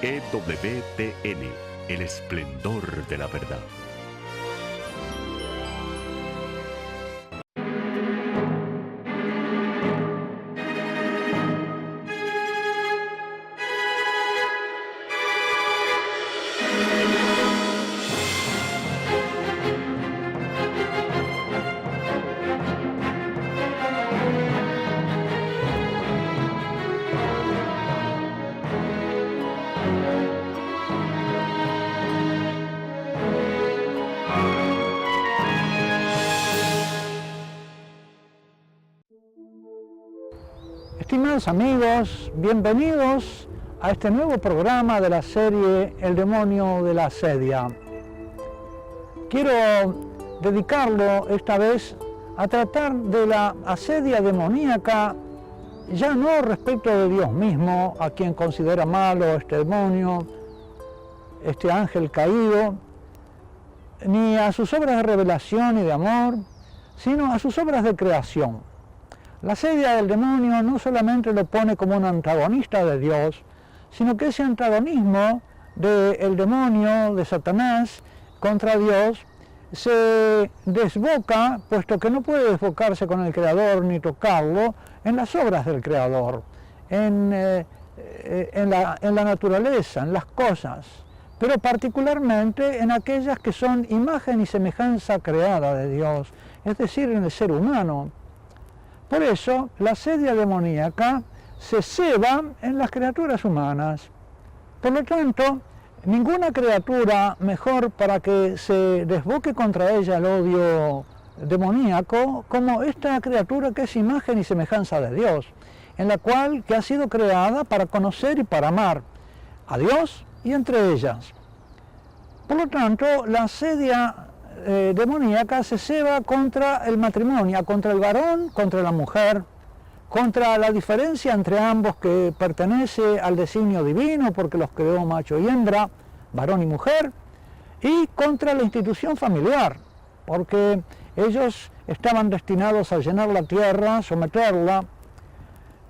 EWTN, el esplendor de la verdad. Estimados amigos, bienvenidos a este nuevo programa de la serie El demonio de la asedia. Quiero dedicarlo esta vez a tratar de la asedia demoníaca, ya no respecto de Dios mismo, a quien considera malo este demonio, este ángel caído, ni a sus obras de revelación y de amor, sino a sus obras de creación. La asedia del demonio no solamente lo pone como un antagonista de Dios, sino que ese antagonismo del demonio, de Satanás, contra Dios, se desboca, puesto que no puede desbocarse con el Creador ni tocarlo, en las obras del Creador, en la naturaleza, en las cosas, pero particularmente en aquellas que son imagen y semejanza creada de Dios, es decir, en el ser humano. Por eso, la asedia demoníaca se ceba en las criaturas humanas. Por lo tanto, ninguna criatura mejor para que se desboque contra ella el odio demoníaco como esta criatura que es imagen y semejanza de Dios, en la cual que ha sido creada para conocer y para amar a Dios y entre ellas. Por lo tanto, la asedia demoníaca se ceba contra el matrimonio, contra el varón, contra la mujer, contra la diferencia entre ambos que pertenece al designio divino porque los creó macho y hembra, varón y mujer, y contra la institución familiar, porque ellos estaban destinados a llenar la tierra, someterla.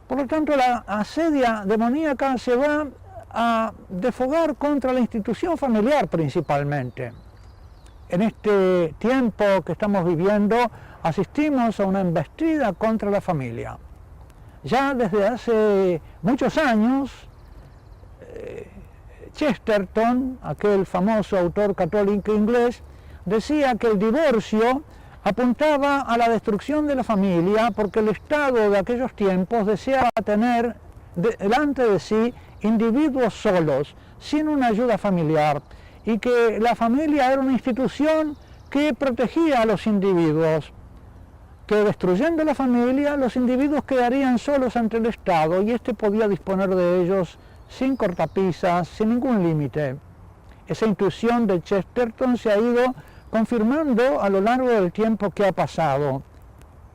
Por lo tanto, la asedia demoníaca se va a desfogar contra la institución familiar principalmente. En este tiempo que estamos viviendo, asistimos a una embestida contra la familia. Ya desde hace muchos años, Chesterton, aquel famoso autor católico inglés, decía que el divorcio apuntaba a la destrucción de la familia porque el Estado de aquellos tiempos deseaba tener delante de sí individuos solos, sin una ayuda familiar, y que la familia era una institución que protegía a los individuos, que destruyendo la familia los individuos quedarían solos ante el Estado y éste podía disponer de ellos sin cortapisas, sin ningún límite. Esa intuición de Chesterton se ha ido confirmando a lo largo del tiempo que ha pasado.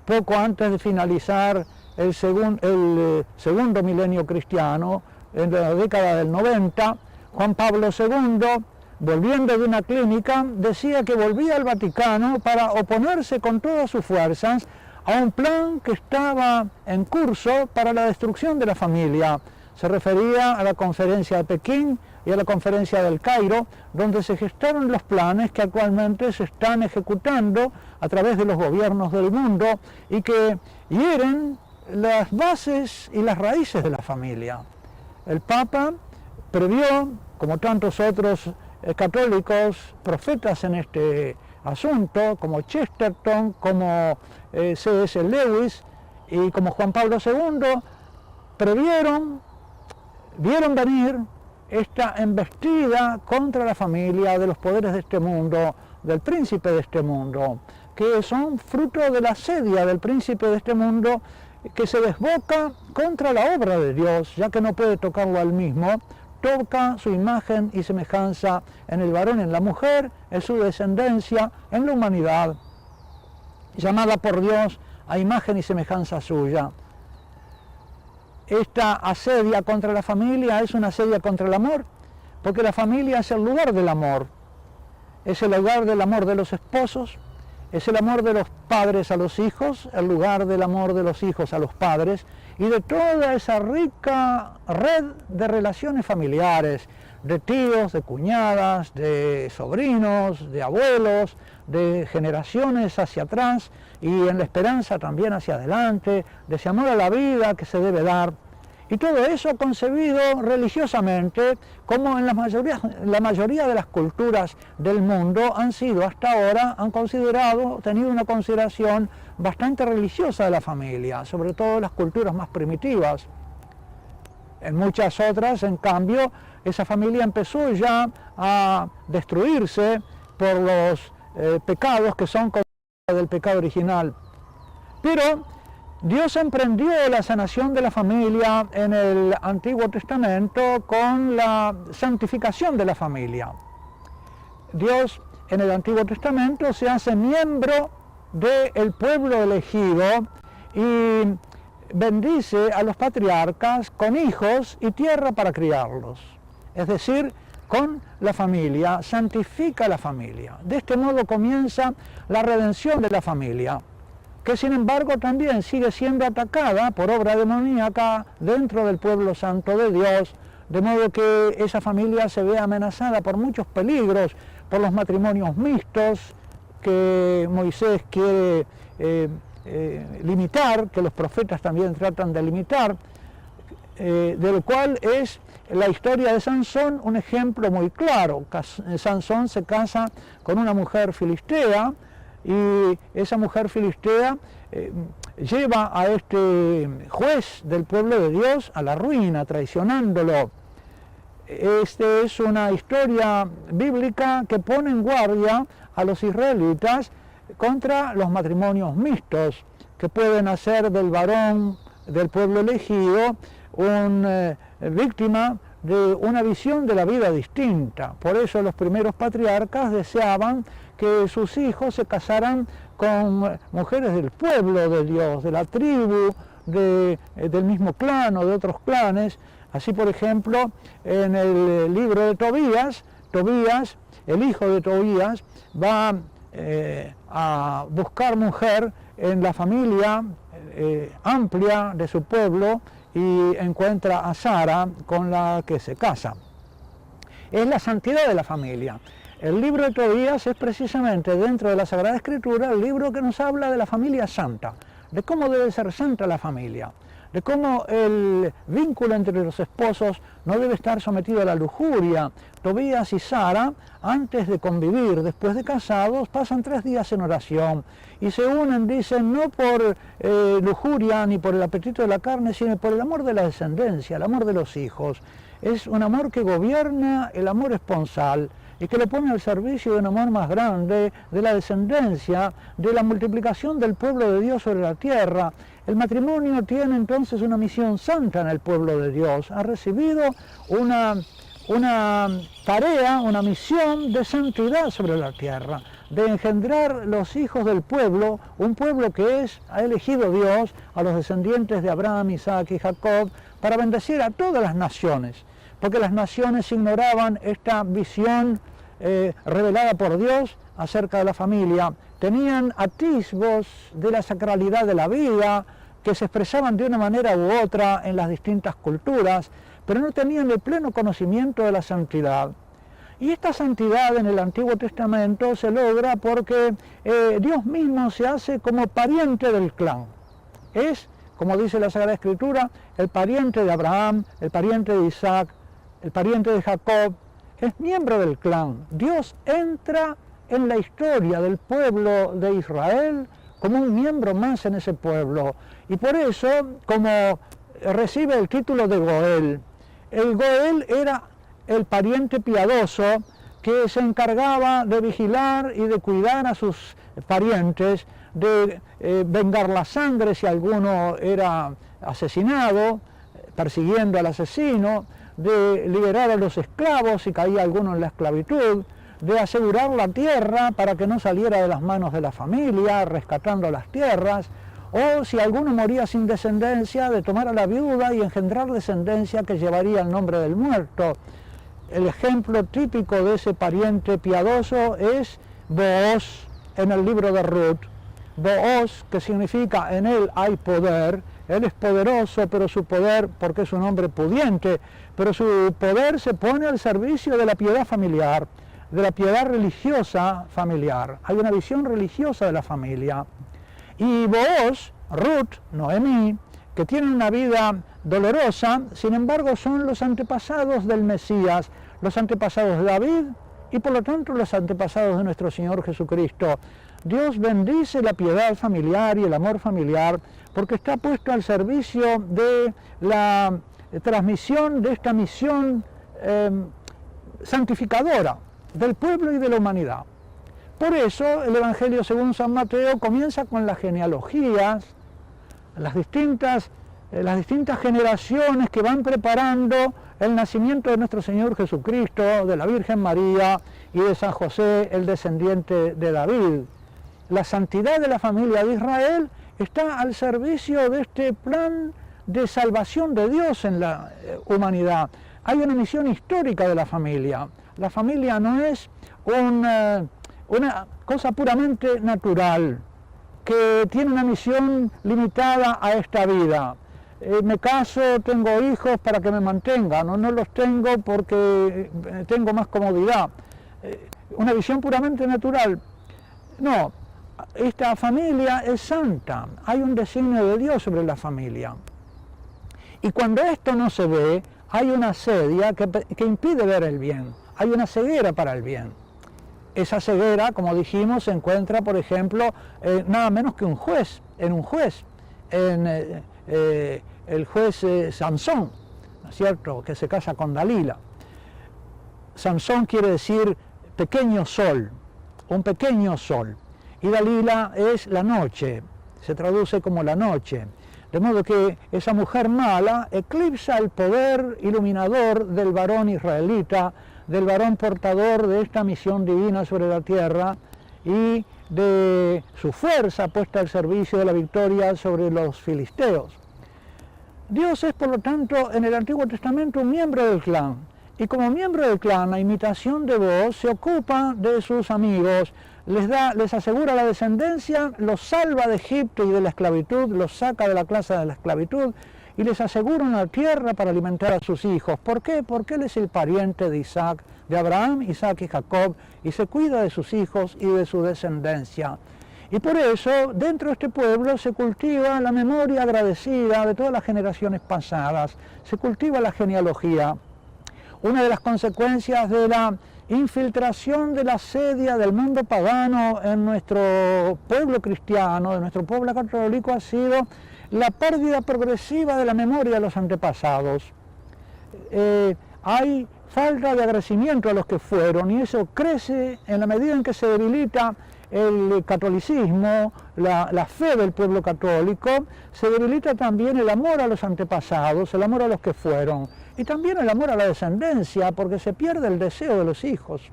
Poco antes de finalizar el segundo milenio cristiano, en la década del 90, Juan Pablo II, volviendo de una clínica, decía que volvía al Vaticano para oponerse con todas sus fuerzas a un plan que estaba en curso para la destrucción de la familia. Se refería a la conferencia de Pekín y a la conferencia del Cairo, donde se gestaron los planes que actualmente se están ejecutando a través de los gobiernos del mundo y que hieren las bases y las raíces de la familia. El Papa previó, como tantos otros católicos, profetas en este asunto, como Chesterton, como C.S. Lewis y como Juan Pablo II, vieron venir esta embestida contra la familia de los poderes de este mundo, del príncipe de este mundo, que son fruto de la asedia del príncipe de este mundo que se desboca contra la obra de Dios, ya que no puede tocarlo al mismo, toca su imagen y semejanza en el varón, en la mujer, en su descendencia, en la humanidad, llamada por Dios a imagen y semejanza suya. Esta asedia contra la familia es una asedia contra el amor, porque la familia es el lugar del amor. Es el lugar del amor de los esposos, es el amor de los padres a los hijos, el lugar del amor de los hijos a los padres y de toda esa rica red de relaciones familiares, de tíos, de cuñadas, de sobrinos, de abuelos, de generaciones hacia atrás y en la esperanza también hacia adelante, de ese amor a la vida que se debe dar. Y todo eso concebido religiosamente, como en la mayoría de las culturas del mundo han sido hasta ahora, han tenido una consideración bastante religiosa de la familia, sobre todo las culturas más primitivas. En muchas otras, en cambio, esa familia empezó ya a destruirse por los pecados que son del pecado original. Pero Dios emprendió la sanación de la familia en el Antiguo Testamento con la santificación de la familia. Dios en el Antiguo Testamento se hace miembro del pueblo elegido y bendice a los patriarcas con hijos y tierra para criarlos. Es decir, con la familia, santifica la familia. De este modo comienza la redención de la familia, que sin embargo también sigue siendo atacada por obra demoníaca dentro del pueblo santo de Dios, de modo que esa familia se ve amenazada por muchos peligros, por los matrimonios mixtos que Moisés quiere limitar, que los profetas también tratan de limitar, del cual es la historia de Sansón un ejemplo muy claro. Sansón se casa con una mujer filistea, y esa mujer filistea lleva a este juez del pueblo de Dios a la ruina, traicionándolo. Esta es una historia bíblica que pone en guardia a los israelitas contra los matrimonios mixtos, que pueden hacer del varón del pueblo elegido una víctima de una visión de la vida distinta. Por eso los primeros patriarcas deseaban que sus hijos se casaran con mujeres del pueblo de Dios, de la tribu, del mismo clan o de otros clanes. Así, por ejemplo, en el libro de Tobías, el hijo de Tobías, va a buscar mujer en la familia amplia de su pueblo y encuentra a Sara, con la que se casa. Es la santidad de la familia. El libro de Tobías es precisamente, dentro de la Sagrada Escritura, el libro que nos habla de la familia santa, de cómo debe ser santa la familia, de cómo el vínculo entre los esposos no debe estar sometido a la lujuria. Tobías y Sara, antes de convivir, después de casados, pasan 3 días en oración y se unen, dicen, no por lujuria ni por el apetito de la carne, sino por el amor de la descendencia, el amor de los hijos. Es un amor que gobierna el amor esponsal y que lo pone al servicio de un amor más grande, de la descendencia, de la multiplicación del pueblo de Dios sobre la tierra. El matrimonio tiene entonces una misión santa en el pueblo de Dios. Ha recibido una tarea, una misión de santidad sobre la tierra, de engendrar los hijos del pueblo, un pueblo que ha elegido Dios, a los descendientes de Abraham, Isaac y Jacob, para bendecir a todas las naciones, porque las naciones ignoraban esta visión revelada por Dios acerca de la familia. Tenían atisbos de la sacralidad de la vida, que se expresaban de una manera u otra en las distintas culturas, pero no tenían el pleno conocimiento de la santidad. Y esta santidad en el Antiguo Testamento se logra porque Dios mismo se hace como pariente del clan. Es, como dice la Sagrada Escritura, el pariente de Abraham, el pariente de Isaac, el pariente de Jacob, es miembro del clan. Dios entra en la historia del pueblo de Israel como un miembro más en ese pueblo. Y por eso, como recibe el título de Goel, el Goel era el pariente piadoso que se encargaba de vigilar y de cuidar a sus parientes, de vengar la sangre si alguno era asesinado, persiguiendo al asesino, de liberar a los esclavos si caía alguno en la esclavitud, de asegurar la tierra para que no saliera de las manos de la familia, rescatando las tierras, o si alguno moría sin descendencia, de tomar a la viuda y engendrar descendencia que llevaría el nombre del muerto. El ejemplo típico de ese pariente piadoso es Booz, en el libro de Ruth. Booz, que significa en él hay poder. Él es poderoso, pero su poder, porque es un hombre pudiente, pero su poder se pone al servicio de la piedad familiar, de la piedad religiosa familiar. Hay una visión religiosa de la familia. Y Booz, Ruth, Noemí, que tienen una vida dolorosa, sin embargo son los antepasados del Mesías, los antepasados de David y por lo tanto los antepasados de nuestro Señor Jesucristo. Dios bendice la piedad familiar y el amor familiar porque está puesto al servicio de la transmisión de esta misión santificadora del pueblo y de la humanidad. Por eso el Evangelio según San Mateo comienza con las genealogías, las distintas generaciones que van preparando el nacimiento de nuestro Señor Jesucristo, de la Virgen María y de San José, el descendiente de David. La santidad de la familia de Israel está al servicio de este plan de salvación de Dios en la humanidad. Hay una misión histórica de la familia. La familia no es una cosa puramente natural, que tiene una misión limitada a esta vida. Me caso, tengo hijos para que me mantengan, no los tengo porque tengo más comodidad. Una visión puramente natural. No, esta familia es santa, hay un designio de Dios sobre la familia. Y cuando esto no se ve, hay una asedia que impide ver el bien, hay una ceguera para el bien. Esa ceguera, como dijimos, se encuentra, por ejemplo, nada menos que en un juez, el juez Sansón, ¿no es cierto?, que se casa con Dalila. Sansón quiere decir pequeño sol, un pequeño sol, y Dalila es la noche, se traduce como la noche. De modo que esa mujer mala eclipsa el poder iluminador del varón israelita, del varón portador de esta misión divina sobre la tierra y de su fuerza puesta al servicio de la victoria sobre los filisteos. Dios es, por lo tanto, en el Antiguo Testamento un miembro del clan, y como miembro del clan, a imitación de Booz, se ocupa de sus amigos, les asegura la descendencia, los salva de Egipto y de la esclavitud, los saca de la clase de la esclavitud, y les asegura una tierra para alimentar a sus hijos. ¿Por qué? Porque él es el pariente de Isaac, de Abraham, Isaac y Jacob, y se cuida de sus hijos y de su descendencia. Y por eso, dentro de este pueblo se cultiva la memoria agradecida de todas las generaciones pasadas, se cultiva la genealogía. Una de las consecuencias de la infiltración de la asedia del mundo pagano en nuestro pueblo cristiano, de nuestro pueblo católico, ha sido la pérdida progresiva de la memoria de los antepasados. Hay falta de agradecimiento a los que fueron y eso crece en la medida en que se debilita el catolicismo, la fe del pueblo católico, se debilita también el amor a los antepasados, el amor a los que fueron y también el amor a la descendencia, porque se pierde el deseo de los hijos.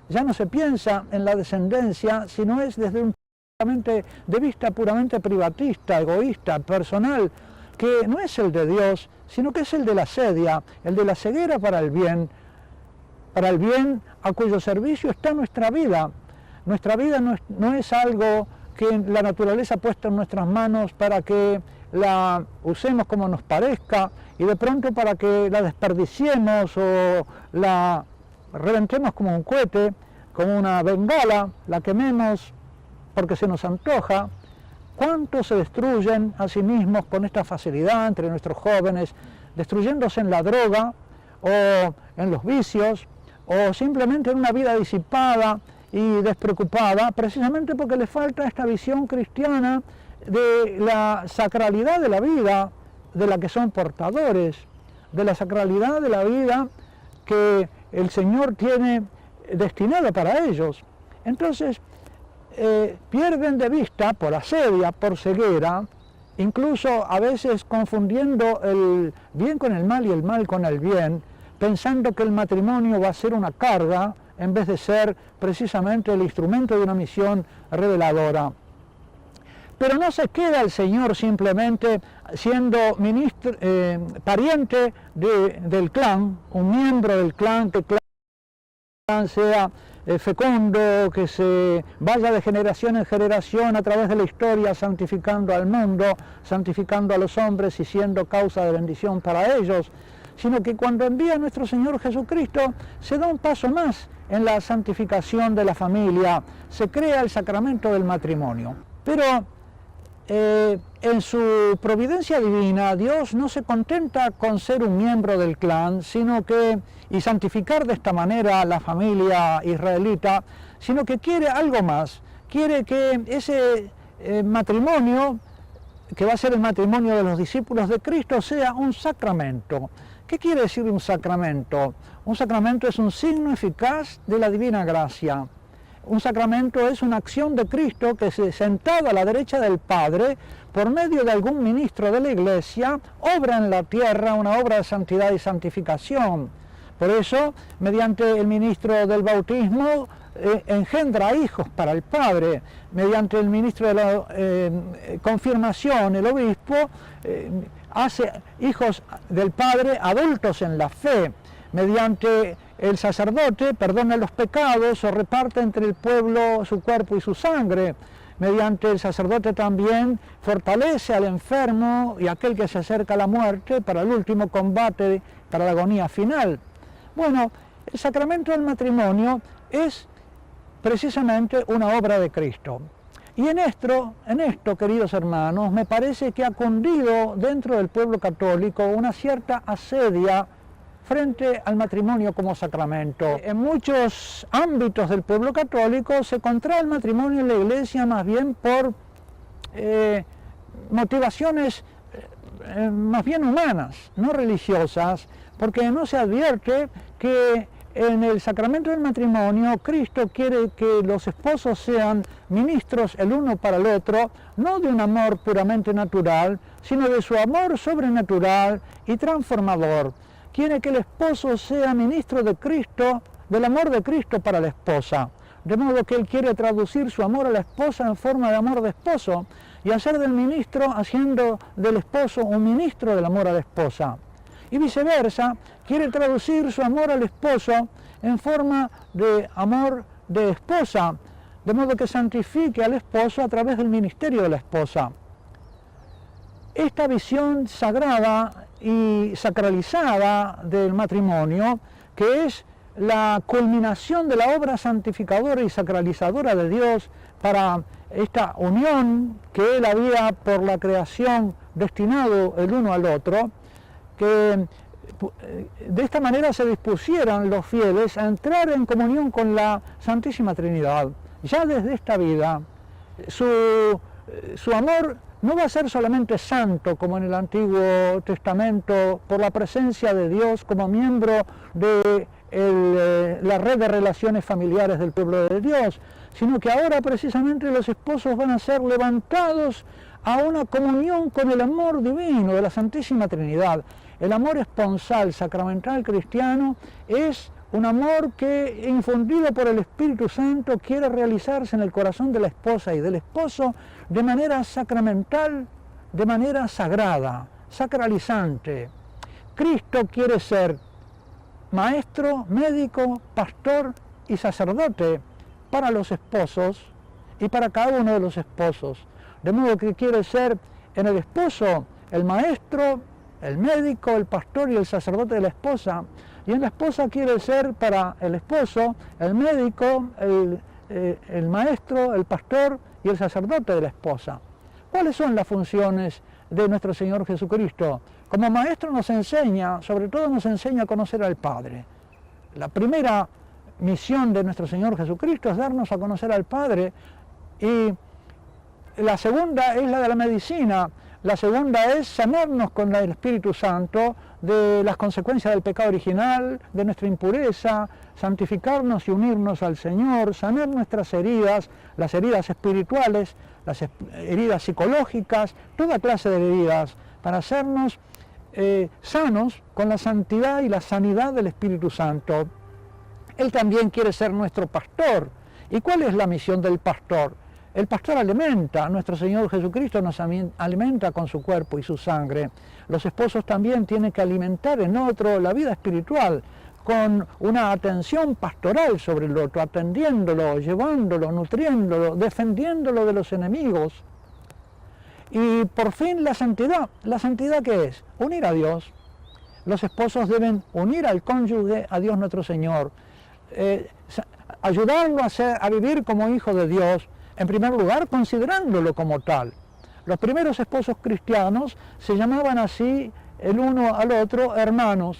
Ya no se piensa en la descendencia, sino es desde un punto de vista puramente privatista, egoísta, personal, que no es el de Dios, sino que es el de la asedia, el de la ceguera para el bien a cuyo servicio está nuestra vida. Nuestra vida no es algo que la naturaleza ha puesto en nuestras manos para que la usemos como nos parezca y de pronto para que la desperdiciemos o la reventemos como un cohete, como una bengala, la quememos porque se nos antoja. ¿Cuántos se destruyen a sí mismos con esta facilidad entre nuestros jóvenes, destruyéndose en la droga o en los vicios o simplemente en una vida disipada y despreocupada, precisamente porque les falta esta visión cristiana de la sacralidad de la vida de la que son portadores, de la sacralidad de la vida que el Señor tiene destinada para ellos? Entonces, pierden de vista por asedia, por ceguera, incluso a veces confundiendo el bien con el mal y el mal con el bien, pensando que el matrimonio va a ser una carga en vez de ser precisamente el instrumento de una misión reveladora. Pero no se queda el Señor simplemente siendo pariente del clan, un miembro del clan que sea fecundo, que se vaya de generación en generación a través de la historia, santificando al mundo, santificando a los hombres y siendo causa de bendición para ellos, sino que cuando envía a nuestro Señor Jesucristo se da un paso más en la santificación de la familia, se crea el sacramento del matrimonio. Pero en su providencia divina, Dios no se contenta con ser un miembro del clan, y santificar de esta manera a la familia israelita, sino que quiere algo más. Quiere que ese matrimonio, que va a ser el matrimonio de los discípulos de Cristo, sea un sacramento. ¿Qué quiere decir un sacramento? Un sacramento es un signo eficaz de la divina gracia. Un sacramento es una acción de Cristo que, sentado a la derecha del Padre, por medio de algún ministro de la Iglesia, obra en la tierra una obra de santidad y santificación. Por eso, mediante el ministro del bautismo, engendra hijos para el Padre. Mediante el ministro de la confirmación, el obispo, hace hijos del Padre adultos en la fe. Mediante el sacerdote perdona los pecados o reparte entre el pueblo su cuerpo y su sangre. Mediante el sacerdote también fortalece al enfermo y aquel que se acerca a la muerte para el último combate, para la agonía final. Bueno, el sacramento del matrimonio es precisamente una obra de Cristo. Y en esto, queridos hermanos, me parece que ha cundido dentro del pueblo católico una cierta asedia frente al matrimonio como sacramento. En muchos ámbitos del pueblo católico se contrae el matrimonio en la Iglesia más bien por motivaciones más bien humanas, no religiosas, porque no se advierte que en el sacramento del matrimonio Cristo quiere que los esposos sean ministros el uno para el otro, no de un amor puramente natural, sino de su amor sobrenatural y transformador. Quiere que el esposo sea ministro de Cristo, del amor de Cristo para la esposa. De modo que él quiere traducir su amor a la esposa en forma de amor de esposo y hacer del ministro, haciendo del esposo un ministro del amor a la esposa. Y viceversa, quiere traducir su amor al esposo en forma de amor de esposa, de modo que santifique al esposo a través del ministerio de la esposa. Esta visión sagrada y sacralizada del matrimonio, que es la culminación de la obra santificadora y sacralizadora de Dios para esta unión que Él había por la creación destinado el uno al otro, que de esta manera se dispusieran los fieles a entrar en comunión con la Santísima Trinidad. Ya desde esta vida, su amor no va a ser solamente santo, como en el Antiguo Testamento, por la presencia de Dios como miembro de la red de relaciones familiares del pueblo de Dios, sino que ahora precisamente los esposos van a ser levantados a una comunión con el amor divino de la Santísima Trinidad. El amor esponsal, sacramental cristiano, es un amor que, infundido por el Espíritu Santo, quiere realizarse en el corazón de la esposa y del esposo de manera sacramental, de manera sagrada, sacralizante. Cristo quiere ser maestro, médico, pastor y sacerdote para los esposos y para cada uno de los esposos. De modo que quiere ser en el esposo el maestro, el médico, el pastor y el sacerdote de la esposa. Y en la esposa quiere ser para el esposo el médico, el maestro, el pastor y el sacerdote de la esposa. ¿Cuáles son las funciones de nuestro Señor Jesucristo? Como maestro nos enseña, sobre todo nos enseña a conocer al Padre. La primera misión de nuestro Señor Jesucristo es darnos a conocer al Padre, y la segunda es la de la medicina. La segunda es sanarnos con el Espíritu Santo de las consecuencias del pecado original, de nuestra impureza, santificarnos y unirnos al Señor, sanar nuestras heridas, las heridas espirituales, las heridas psicológicas, toda clase de heridas, para hacernos sanos con la santidad y la sanidad del Espíritu Santo. Él también quiere ser nuestro pastor. ¿Y cuál es la misión del pastor? El pastor alimenta, nuestro Señor Jesucristo nos alimenta con su cuerpo y su sangre. Los esposos también tienen que alimentar en otro la vida espiritual con una atención pastoral sobre el otro, atendiéndolo, llevándolo, nutriéndolo, defendiéndolo de los enemigos. Y por fin la santidad. ¿La santidad qué es? Unir a Dios. Los esposos deben unir al cónyuge a Dios nuestro Señor, ayudarlo a vivir como hijo de Dios, en primer lugar considerándolo como tal. Los primeros esposos cristianos se llamaban así el uno al otro hermanos,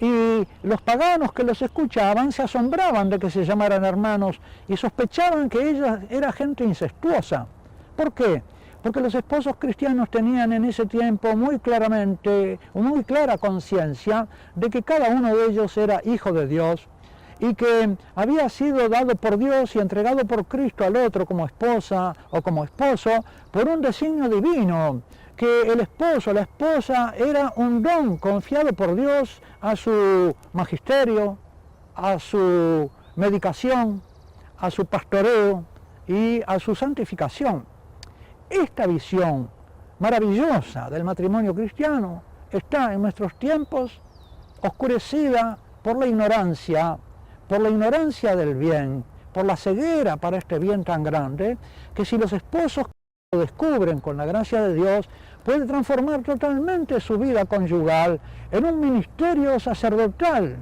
y los paganos que los escuchaban se asombraban de que se llamaran hermanos y sospechaban que ella era gente incestuosa. ¿Por qué? Porque los esposos cristianos tenían en ese tiempo muy clara conciencia de que cada uno de ellos era hijo de Dios y que había sido dado por Dios y entregado por Cristo al otro como esposa o como esposo por un designio divino, que el esposo, la esposa era un don confiado por Dios a su magisterio, a su medicación, a su pastoreo y a su santificación. Esta visión maravillosa del matrimonio cristiano está en nuestros tiempos oscurecida por la ignorancia del bien, por la ceguera para este bien tan grande, que si los esposos lo descubren con la gracia de Dios, puede transformar totalmente su vida conyugal en un ministerio sacerdotal,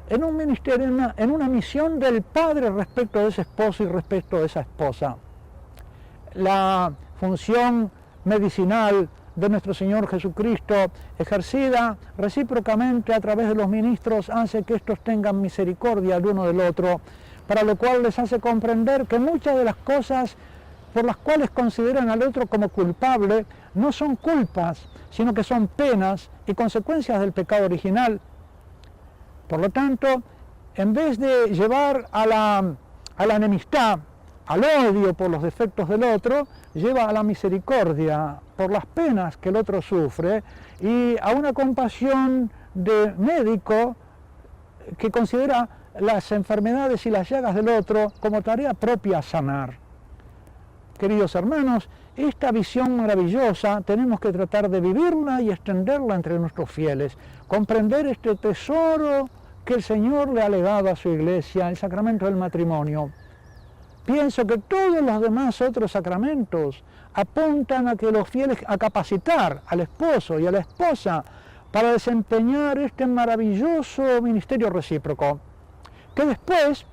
en un ministerio, en una misión del Padre respecto de ese esposo y respecto de esa esposa. La función medicinal de nuestro Señor Jesucristo, ejercida recíprocamente a través de los ministros, hace que estos tengan misericordia el uno del otro, para lo cual les hace comprender que muchas de las cosas por las cuales consideran al otro como culpable no son culpas, sino que son penas y consecuencias del pecado original. Por lo tanto, en vez de llevar a la enemistad, al odio por los defectos del otro, lleva a la misericordia por las penas que el otro sufre y a una compasión de médico que considera las enfermedades y las llagas del otro como tarea propia a sanar. Queridos hermanos, esta visión maravillosa tenemos que tratar de vivirla y extenderla entre nuestros fieles, comprender este tesoro que el Señor le ha legado a su iglesia, el sacramento del matrimonio. Pienso que todos los demás otros sacramentos apuntan a que los fieles, a capacitar al esposo y a la esposa para desempeñar este maravilloso ministerio recíproco, que después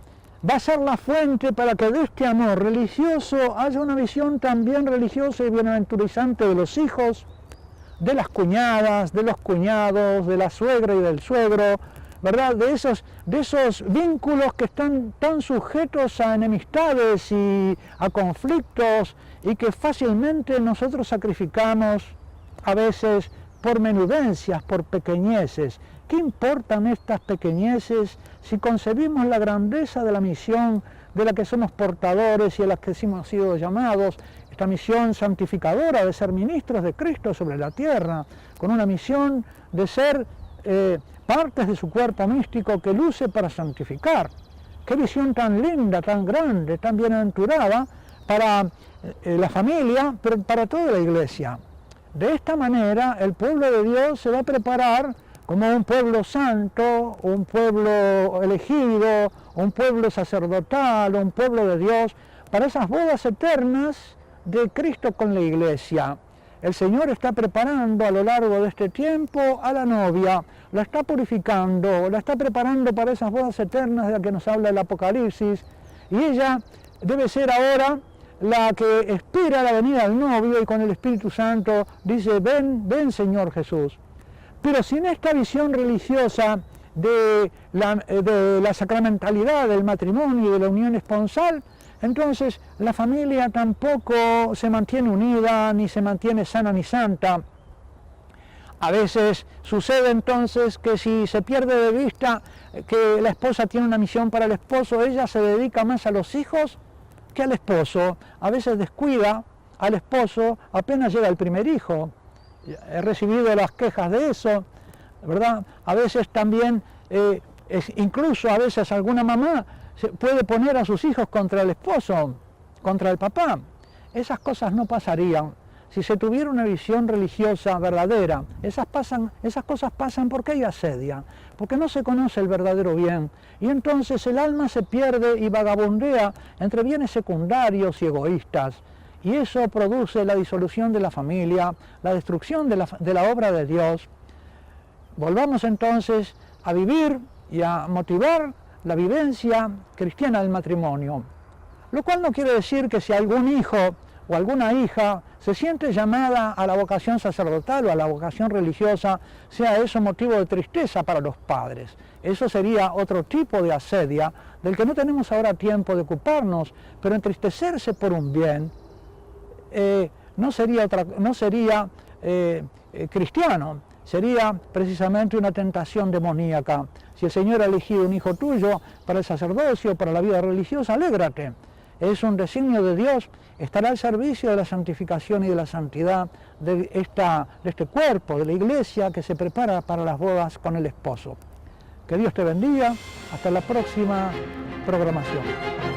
va a ser la fuente para que de este amor religioso haya una visión también religiosa y bienaventurizante de los hijos, de las cuñadas, de los cuñados, de la suegra y del suegro, ¿verdad? De esos vínculos que están tan sujetos a enemistades y a conflictos y que fácilmente nosotros sacrificamos a veces por menudencias, por pequeñeces. ¿Qué importan estas pequeñeces si concebimos la grandeza de la misión de la que somos portadores y a la que hemos sido llamados, esta misión santificadora de ser ministros de Cristo sobre la tierra, con una misión de ser partes de su cuerpo místico que luce para santificar? Qué visión tan linda, tan grande, tan bienaventurada para la familia, pero para toda la iglesia. De esta manera el pueblo de Dios se va a preparar como un pueblo santo, un pueblo elegido, un pueblo sacerdotal, un pueblo de Dios, para esas bodas eternas de Cristo con la iglesia. El Señor está preparando a lo largo de este tiempo a la novia, la está purificando, la está preparando para esas bodas eternas de las que nos habla el Apocalipsis, y ella debe ser ahora la que espera la venida del novio y con el Espíritu Santo dice: ven, ven Señor Jesús. Pero sin esta visión religiosa de la sacramentalidad del matrimonio y de la unión esponsal, entonces la familia tampoco se mantiene unida, ni se mantiene sana ni santa. A veces sucede entonces que si se pierde de vista que la esposa tiene una misión para el esposo, ella se dedica más a los hijos que al esposo. A veces descuida al esposo apenas llega el primer hijo. He recibido las quejas de eso, ¿verdad? A veces también, incluso a veces alguna mamá puede poner a sus hijos contra el esposo, contra el papá. Esas cosas no pasarían si se tuviera una visión religiosa verdadera. Esas cosas pasan porque hay asedia, porque no se conoce el verdadero bien, y entonces el alma se pierde y vagabundea entre bienes secundarios y egoístas, y eso produce la disolución de la familia, la destrucción de la obra de Dios. Volvamos entonces a vivir y a motivar la vivencia cristiana del matrimonio, lo cual no quiere decir que si algún hijo o alguna hija se siente llamada a la vocación sacerdotal o a la vocación religiosa, sea eso motivo de tristeza para los padres. Eso sería otro tipo de asedia del que no tenemos ahora tiempo de ocuparnos, pero entristecerse por un bien no sería cristiano, sería precisamente una tentación demoníaca. Si el Señor ha elegido un hijo tuyo para el sacerdocio, para la vida religiosa, alégrate. Es un designio de Dios, estará al servicio de la santificación y de la santidad de este cuerpo, de la iglesia que se prepara para las bodas con el esposo. Que Dios te bendiga, hasta la próxima programación.